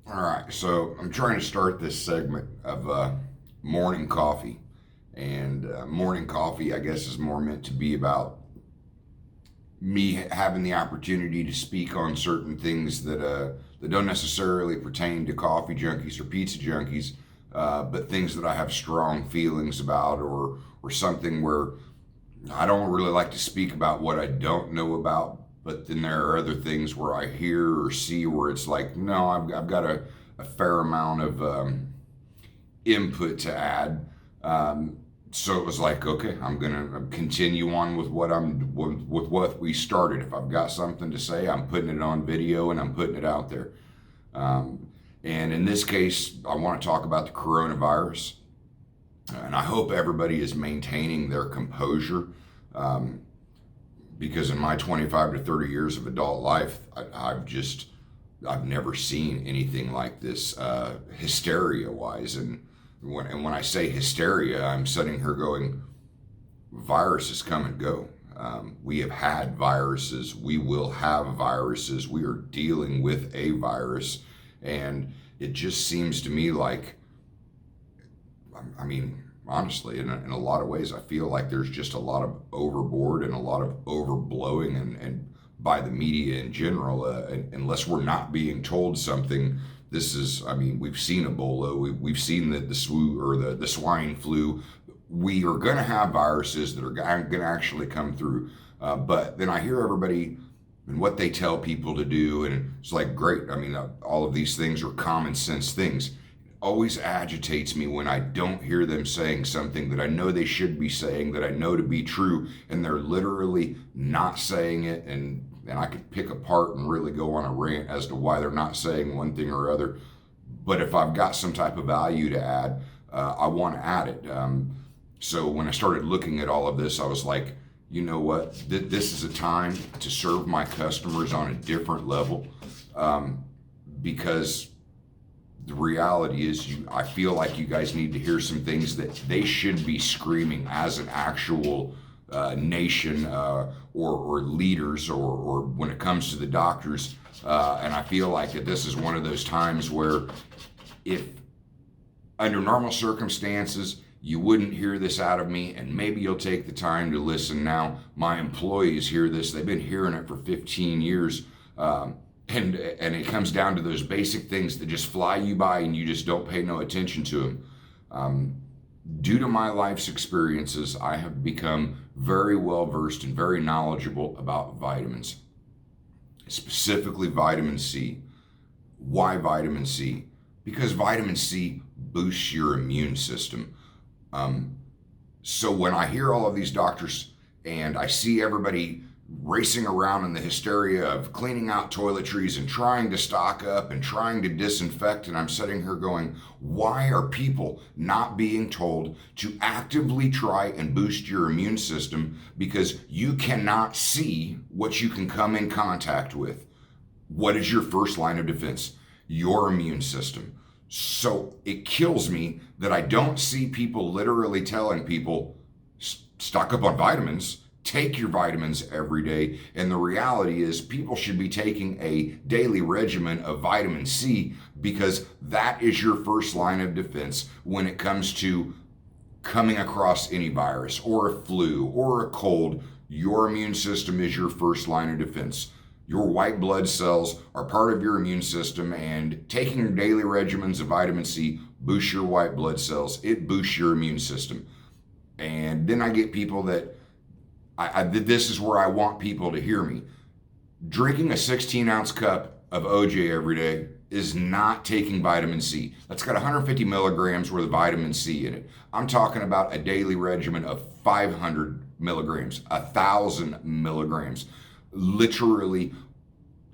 All right, so I'm trying to start this segment of morning coffee. And morning coffee, I guess, is more meant to be about me having the opportunity to speak on certain things that don't necessarily pertain to coffee junkies or pizza junkies, but things that I have strong feelings about, or something where I don't really like to speak about what I don't know about. But then there are other things where I hear or see where it's like, no, I've got a fair amount of input to add. So it was like, okay, I'm gonna continue on with with what we started. If I've got something to say, I'm putting it on video and I'm putting it out there. Um, and in this case, I want to talk about the coronavirus, and I hope everybody is maintaining their composure. Um, because in my 25 to 30 years of adult life, I've never seen anything like this, hysteria wise. And when I say hysteria, I'm sitting here going, viruses come and go. We have had viruses. We will have viruses. We are dealing with a virus. And it just seems to me like, I mean, honestly, in a lot of ways, I feel like there's just a lot of overboard and a lot of overblowing and by the media in general, unless we're not being told something. This is, I mean, we've seen Ebola, we've seen the swine flu. We are going to have viruses that are going to actually come through. But then I hear everybody and what they tell people to do, and it's like, great. I mean, all of these things are common sense things. Always agitates me when I don't hear them saying something that I know they should be saying, that I know to be true, and they're literally not saying it. And I could pick apart and really go on a rant as to why they're not saying one thing or other. But if I've got some type of value to add, I want to add it. So when I started looking at all of this, I was like, you know what? This is a time to serve my customers on a different level, because the reality is, I feel like you guys need to hear some things that they should be screaming as an actual nation, or leaders, or when it comes to the doctors. And I feel like that this is one of those times where, if under normal circumstances, you wouldn't hear this out of me, and maybe you'll take the time to listen now. My employees hear this. They've been hearing it for 15 years. And it comes down to those basic things that just fly you by and you just don't pay no attention to them. Due to my life's experiences, I have become very well versed and very knowledgeable about vitamins, specifically vitamin C. Why vitamin C? Because vitamin C boosts your immune system. So when I hear all of these doctors and I see everybody racing around in the hysteria of cleaning out toiletries and trying to stock up and trying to disinfect, and I'm sitting here going, why are people not being told to actively try and boost your immune system? Because you cannot see what you can come in contact with. What is your first line of defense? Your immune system. So it kills me that I don't see people literally telling people, stock up on vitamins. Take your vitamins every day. And the reality is, people should be taking a daily regimen of vitamin C, because that is your first line of defense when it comes to coming across any virus or a flu or a cold. Your immune system is your first line of defense. Your white blood cells are part of your immune system, and taking your daily regimens of vitamin C boosts your white blood cells. It boosts your immune system. And then I get people that, this is where I want people to hear me. Drinking a 16-ounce cup of OJ every day is not taking vitamin C. That's got 150 milligrams worth of vitamin C in it. I'm talking about a daily regimen of 500 milligrams, 1,000 milligrams. Literally,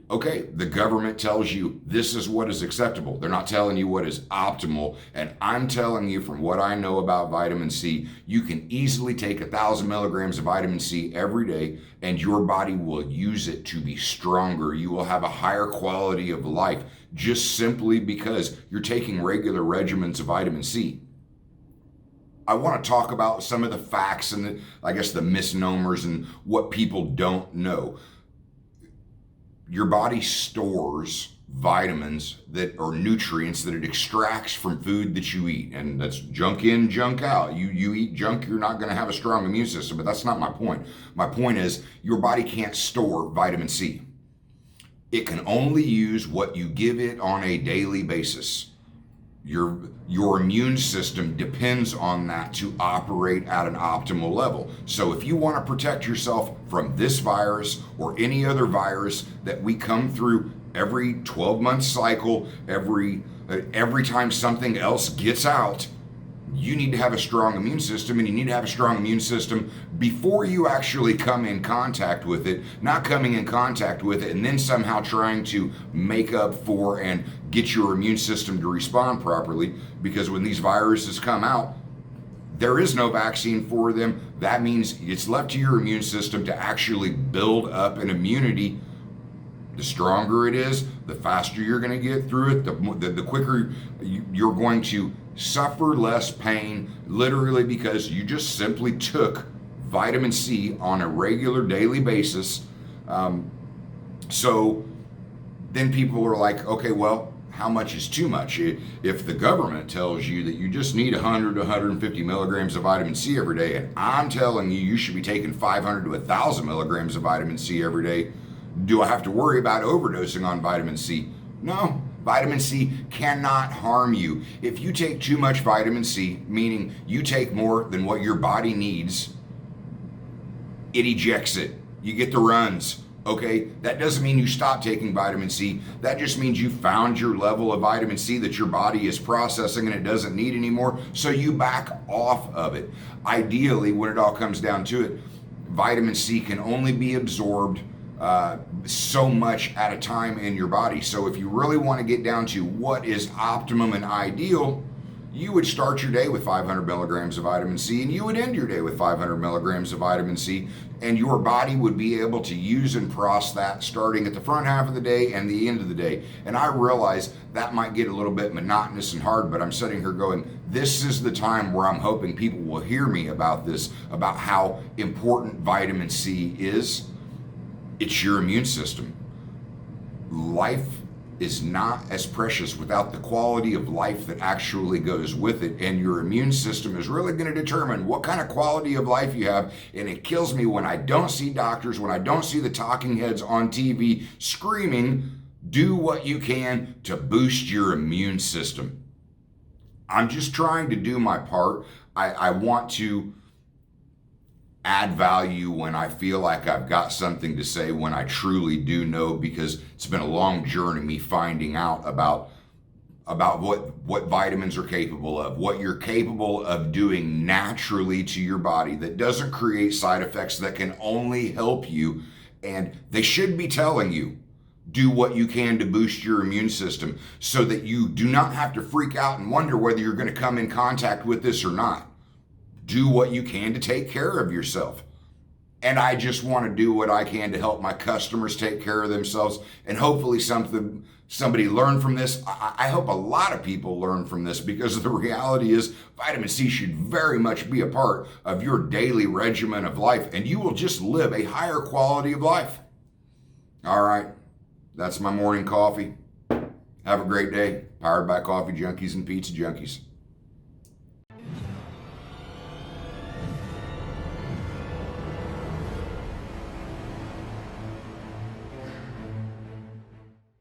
okay, the government tells you this is what is acceptable. They're not telling you what is optimal. And I'm telling you, from what I know about vitamin C, you can easily take 1,000 milligrams of vitamin C every day, and your body will use it to be stronger. You will have a higher quality of life, just simply because you're taking regular regimens of vitamin C. I want to talk about some of the facts and the misnomers and what people don't know. Your body stores vitamins that or nutrients that it extracts from food that you eat. And that's junk in, junk out. You eat junk, you're not going to have a strong immune system. But that's not my point. My point is your body can't store vitamin C. It can only use what you give it on a daily basis. Your immune system depends on that to operate at an optimal level. So if you want to protect yourself from this virus or any other virus that we come through every 12-month cycle, every time something else gets out, you need to have a strong immune system, and you need to have a strong immune system before you actually come in contact with it, not coming in contact with it and then somehow trying to make up for and get your immune system to respond properly. Because when these viruses come out, there is no vaccine for them. That means it's left to your immune system to actually build up an immunity. The stronger it is, the faster you're going to get through it, the quicker you're going to suffer less pain, literally, because you just simply took vitamin C on a regular daily basis. So then people are like, okay, well, how much is too much? If the government tells you that you just need 100 to 150 milligrams of vitamin C every day, and I'm telling you you should be taking 500 to 1,000 milligrams of vitamin C every day, do I have to worry about overdosing on vitamin C? No. Vitamin C cannot harm you. If you take too much vitamin C, meaning you take more than what your body needs, it ejects it. You get the runs, okay? That doesn't mean you stop taking vitamin C. That just means you found your level of vitamin C that your body is processing and it doesn't need anymore, so you back off of it. Ideally, when it all comes down to it, vitamin C can only be absorbed so much at a time in your body. So if you really want to get down to what is optimum and ideal, you would start your day with 500 milligrams of vitamin C, and you would end your day with 500 milligrams of vitamin C, and your body would be able to use and process that starting at the front half of the day and the end of the day. And I realize that might get a little bit monotonous and hard, but I'm sitting here going, this is the time where I'm hoping people will hear me about this, about how important vitamin C is. It's your immune system. Life is not as precious without the quality of life that actually goes with it, and your immune system is really going to determine what kind of quality of life you have. And it kills me when I don't see doctors, when I don't see the talking heads on TV screaming, do what you can to boost your immune system. I'm just trying to do my part. I want to add value when I feel like I've got something to say, when I truly do know, because it's been a long journey, me finding out about what vitamins are capable of, what you're capable of doing naturally to your body that doesn't create side effects, that can only help you. And they should be telling you, do what you can to boost your immune system so that you do not have to freak out and wonder whether you're going to come in contact with this or not. Do what you can to take care of yourself. And I just want to do what I can to help my customers take care of themselves. And hopefully somebody learned from this. I hope a lot of people learn from this, because the reality is vitamin C should very much be a part of your daily regimen of life, and you will just live a higher quality of life. All right. That's my morning coffee. Have a great day. Powered by Coffee Junkies and Pizza Junkies.